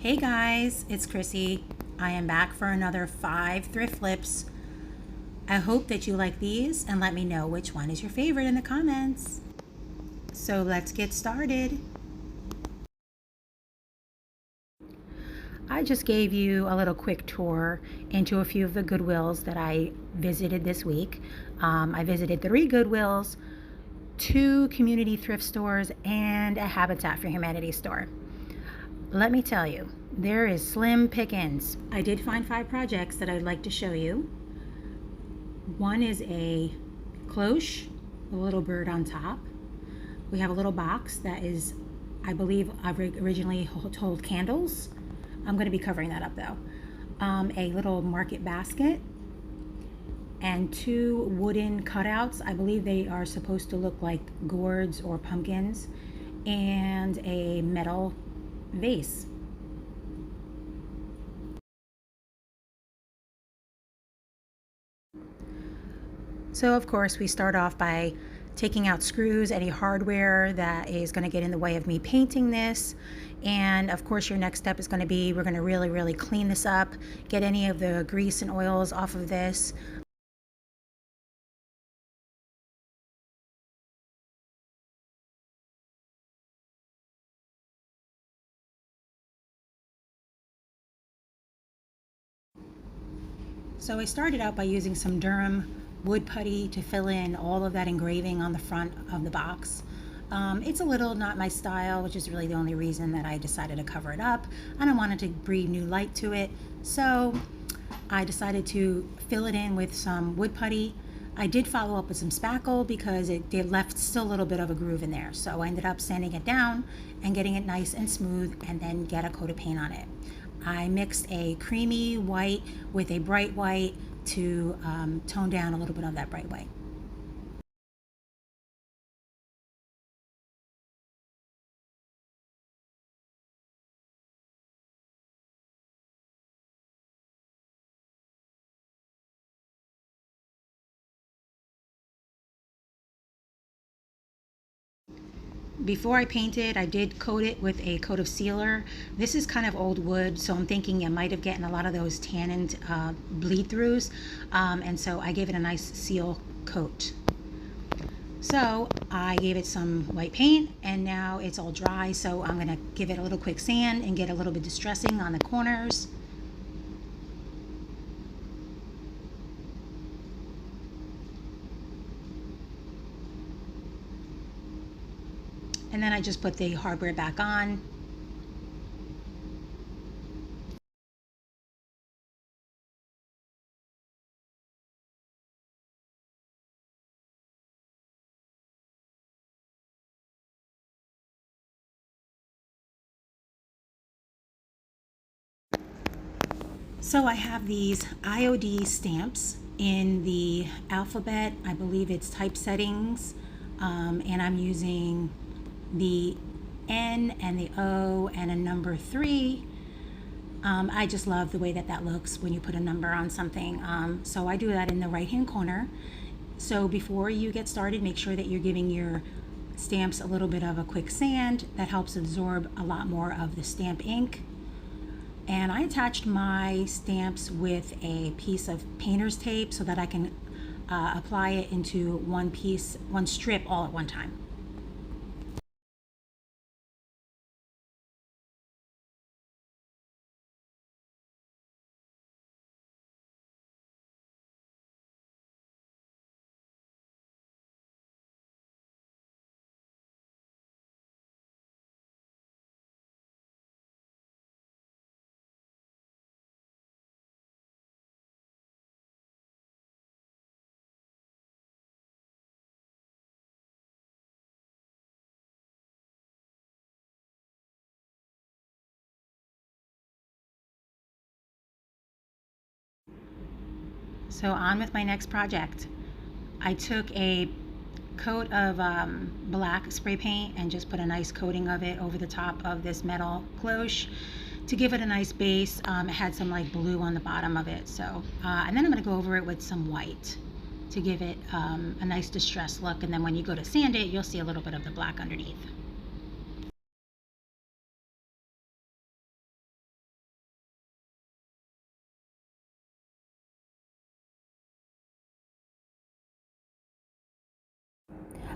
Hey guys, it's Chrissy. I am back for another 5 thrift flips. I hope that you like these and let me know which one is your favorite in the comments. So let's get started. I just gave you a little quick tour into a few of the Goodwills that I visited this week. I visited 3 Goodwills, 2 community thrift stores, and a Habitat for Humanity store. Let me tell you, there is slim pickings. I did find 5 projects that I'd like to show you. One is a cloche, a little bird on top. We have a little box that is, I believe, originally hold candles. I'm going to be covering that up though. A little market basket and 2 wooden cutouts. I believe they are supposed to look like gourds or pumpkins, and a metal vase. So of course we start off by taking out screws, any hardware that is going to get in the way of me painting this. And of course your next step is going to be, we're going to really clean this up, get any of the grease and oils off of this. So I started out by using some Durham wood putty to fill in all of that engraving on the front of the box. It's a little not my style, which is really the only reason that I decided to cover it up. And I wanted to breathe new light to it, so I decided to fill it in with some wood putty. I did follow up with some spackle because it left still a little bit of a groove in there, so I ended up sanding it down and getting it nice and smooth, and then get a coat of paint on it. I mixed a creamy white with a bright white to tone down a little bit of that bright white. Before I painted, I did coat it with a coat of sealer. This is kind of old wood, so I'm thinking it might have gotten a lot of those tannins bleed throughs, and so I gave it a nice seal coat. So I gave it some white paint, and now it's all dry, so I'm going to give it a little quick sand and get a little bit distressing on the corners. And then I just put the hardware back on. So I have these IOD stamps in the alphabet. I believe it's typesettings, and I'm using the N and the O and a number 3. I just love the way that looks when you put a number on something. So I do that in the right hand corner. So before you get started, make sure that you're giving your stamps a little bit of a quick sand. That helps absorb a lot more of the stamp ink. And I attached my stamps with a piece of painter's tape so that I can apply it into one strip all at one time. So on with my next project. I took a coat of black spray paint and just put a nice coating of it over the top of this metal cloche to give it a nice base. It had some like blue on the bottom of it, so and then I'm going to go over it with some white to give it a nice distressed look, and then when you go to sand it, you'll see a little bit of the black underneath.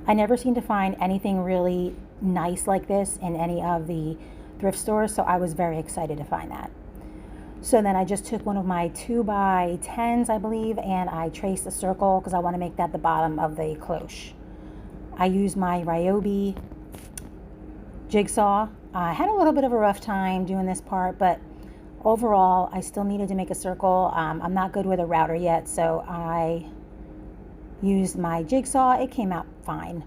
I never seem to find anything really nice like this in any of the thrift stores, so I was very excited to find that. So then I just took one of my 2x10s, I believe, and I traced a circle because I want to make that the bottom of the cloche. I used my Ryobi jigsaw. I had a little bit of a rough time doing this part, but overall I still needed to make a circle. I'm not good with a router yet, so I used my jigsaw. It came out fine.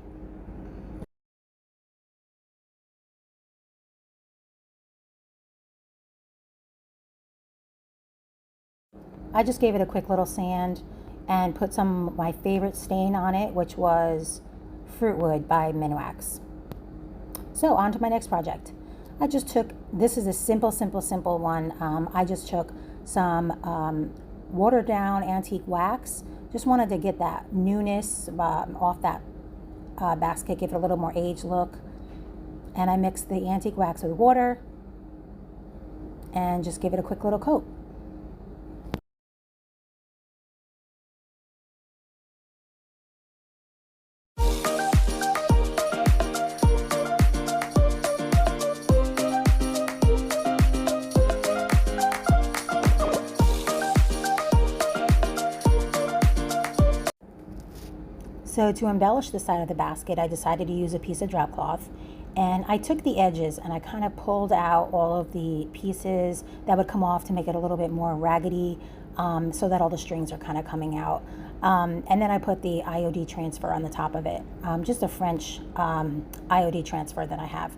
I just gave it a quick little sand and put some of my favorite stain on it, which was Fruitwood by Minwax. So on to my next project. I just took, this is a simple one. I just took some watered down antique wax. Just wanted to get that newness off that basket, give it a little more aged look. And I mixed the antique wax with water and just give it a quick little coat. So to embellish the side of the basket, I decided to use a piece of drop cloth, and I took the edges and I kind of pulled out all of the pieces that would come off to make it a little bit more raggedy, so that all the strings are kind of coming out. And then I put the IOD transfer on the top of it, just a French IOD transfer that I have.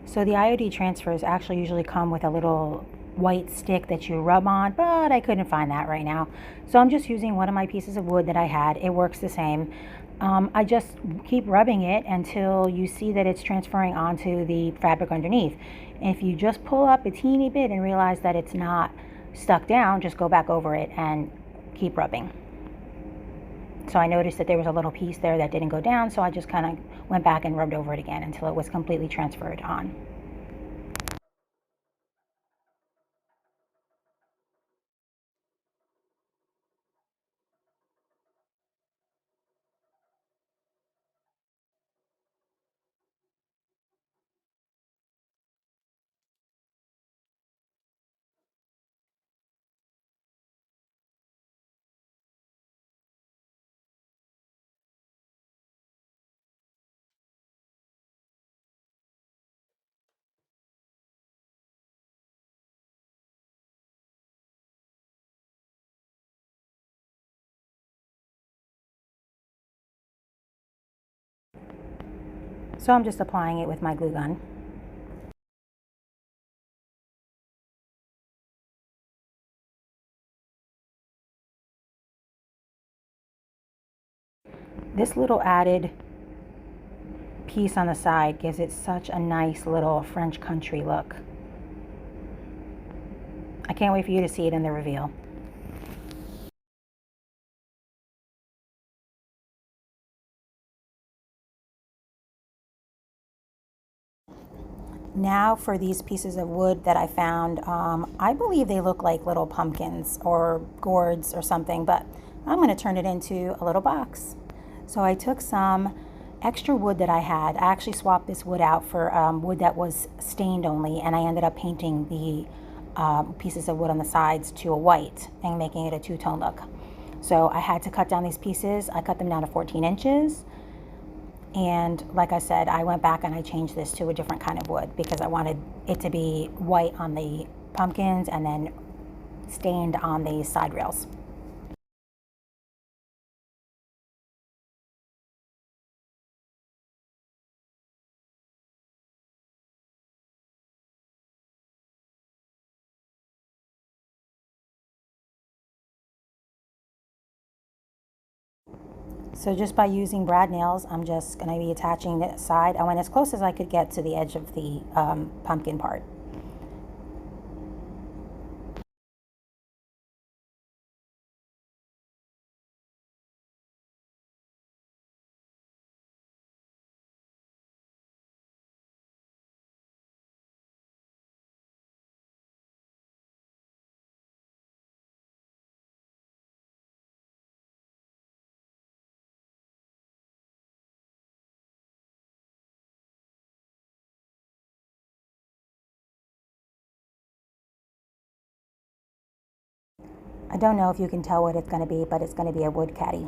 So the IOD transfers actually usually come with a little white stick that you rub on, but I couldn't find that right now. So I'm just using one of my pieces of wood that I had. It works the same. I just keep rubbing it until you see that it's transferring onto the fabric underneath. And if you just pull up a teeny bit and realize that it's not stuck down, just go back over it and keep rubbing. So I noticed that there was a little piece there that didn't go down, so I just kind of went back and rubbed over it again until it was completely transferred on. So I'm just applying it with my glue gun. This little added piece on the side gives it such a nice little French country look. I can't wait for you to see it in the reveal. Now for these pieces of wood that I found, I believe they look like little pumpkins or gourds or something, but I'm going to turn it into a little box. So I took some extra wood that I had. I actually swapped this wood out for wood that was stained only, and I ended up painting the pieces of wood on the sides to a white and making it a two-tone look. So I had to cut down these pieces. I cut them down to 14 inches. And like I said, I went back and I changed this to a different kind of wood because I wanted it to be white on the pumpkins and then stained on the side rails. So just by using brad nails, I'm just going to be attaching the side. I went as close as I could get to the edge of the pumpkin part. I don't know if you can tell what it's going to be, but it's going to be a wood caddy.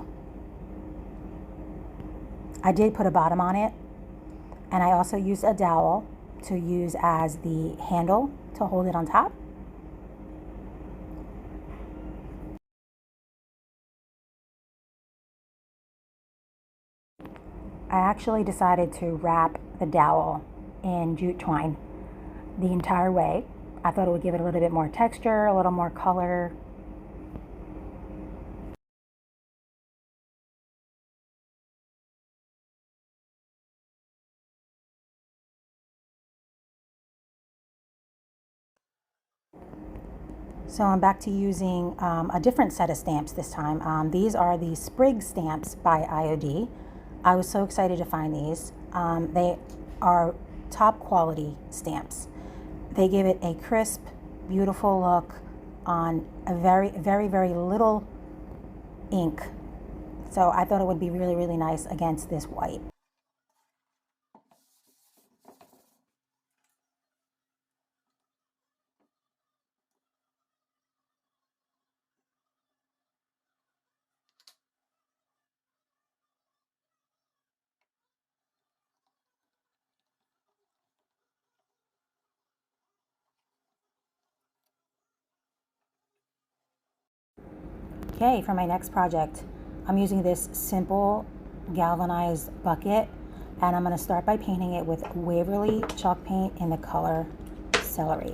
I did put a bottom on it, and I also used a dowel to use as the handle to hold it on top. I actually decided to wrap the dowel in jute twine the entire way. I thought it would give it a little bit more texture, a little more color. So I'm back to using a different set of stamps this time. These are the Sprig stamps by IOD. I was so excited to find these. They are top quality stamps. They give it a crisp, beautiful look on a very, very, very little ink. So I thought it would be really, really nice against this white. Okay, for my next project, I'm using this simple galvanized bucket, and I'm going to start by painting it with Waverly chalk paint in the color Celery.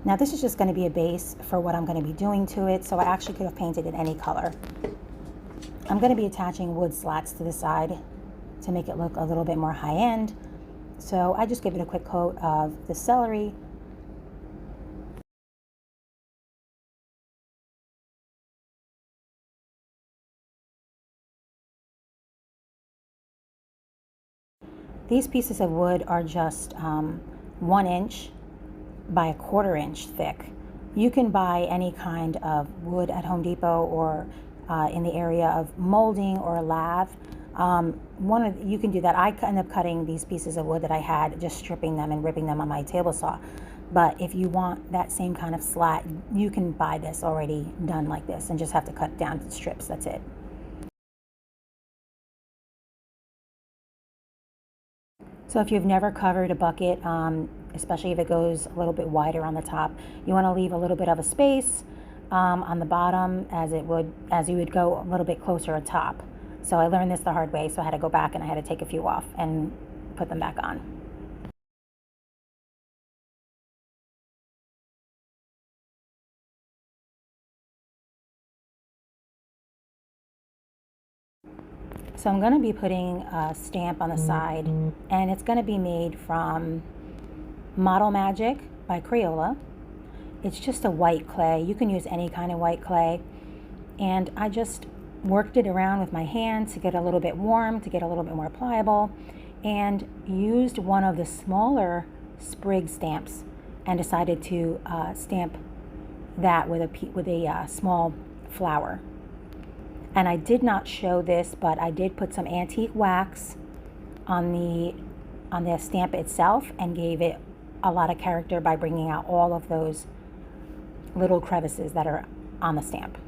Now this is just going to be a base for what I'm going to be doing to it, so I actually could have painted it any color. I'm going to be attaching wood slats to the side to make it look a little bit more high-end, so I just give it a quick coat of the celery. These pieces of wood are just 1 inch by 1/4 inch thick. You can buy any kind of wood at Home Depot or in the area of molding or lath. You can do that. I end up cutting these pieces of wood that I had, just stripping them and ripping them on my table saw. But if you want that same kind of slat, you can buy this already done like this and just have to cut down to strips. That's it. So if you've never covered a bucket, especially if it goes a little bit wider on the top, you want to leave a little bit of a space on the bottom as you would go a little bit closer atop. So I learned this the hard way, so I had to go back and I had to take a few off and put them back on. So I'm going to be putting a stamp on the side, and it's going to be made from Model Magic by Crayola. It's just a white clay. You can use any kind of white clay. And I just worked it around with my hand to get a little bit warm, to get a little bit more pliable, and used one of the smaller sprig stamps and decided to stamp that with a small flower. And I did not show this, but I did put some antique wax on the stamp itself and gave it a lot of character by bringing out all of those little crevices that are on the stamp.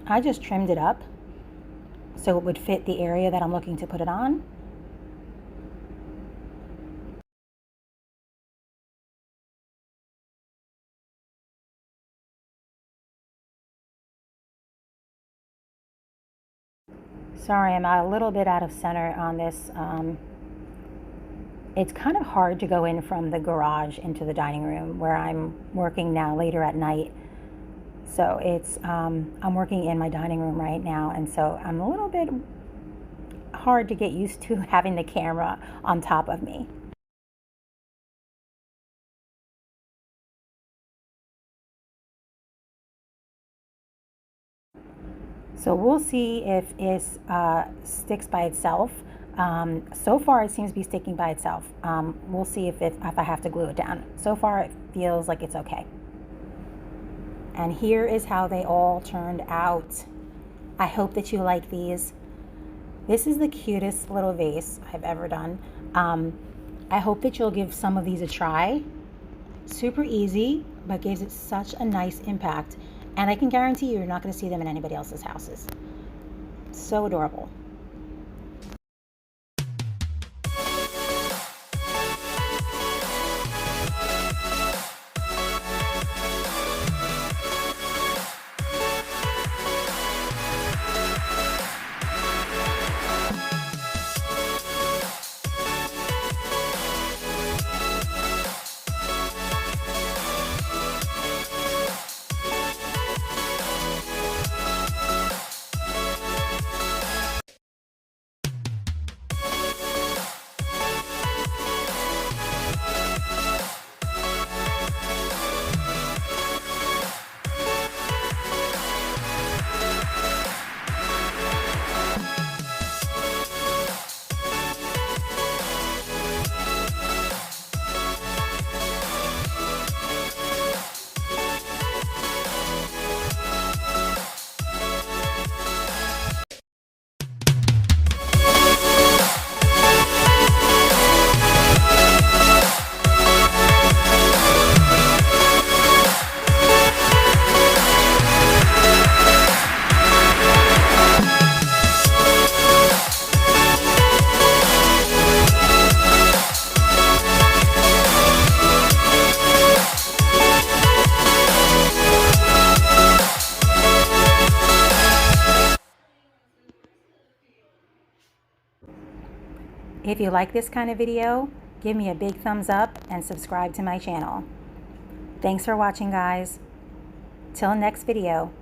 I just trimmed it up so it would fit the area that I'm looking to put it on. Sorry, I'm a little bit out of center on this. It's kind of hard to go in from the garage into the dining room where I'm working now later at night. So it's, I'm working in my dining room right now, and so I'm a little bit hard to get used to having the camera on top of me. So we'll see if it sticks by itself. So far it seems to be sticking by itself. We'll see if I have to glue it down. So far it feels like it's okay. And here is how they all turned out. I hope that you like these. This is the cutest little vase I've ever done. I hope that you'll give some of these a try. Super easy, but gives it such a nice impact. And I can guarantee you're not going to see them in anybody else's houses. So adorable. If you like this kind of video, give me a big thumbs up and subscribe to my channel. Thanks for watching, guys. Till next video.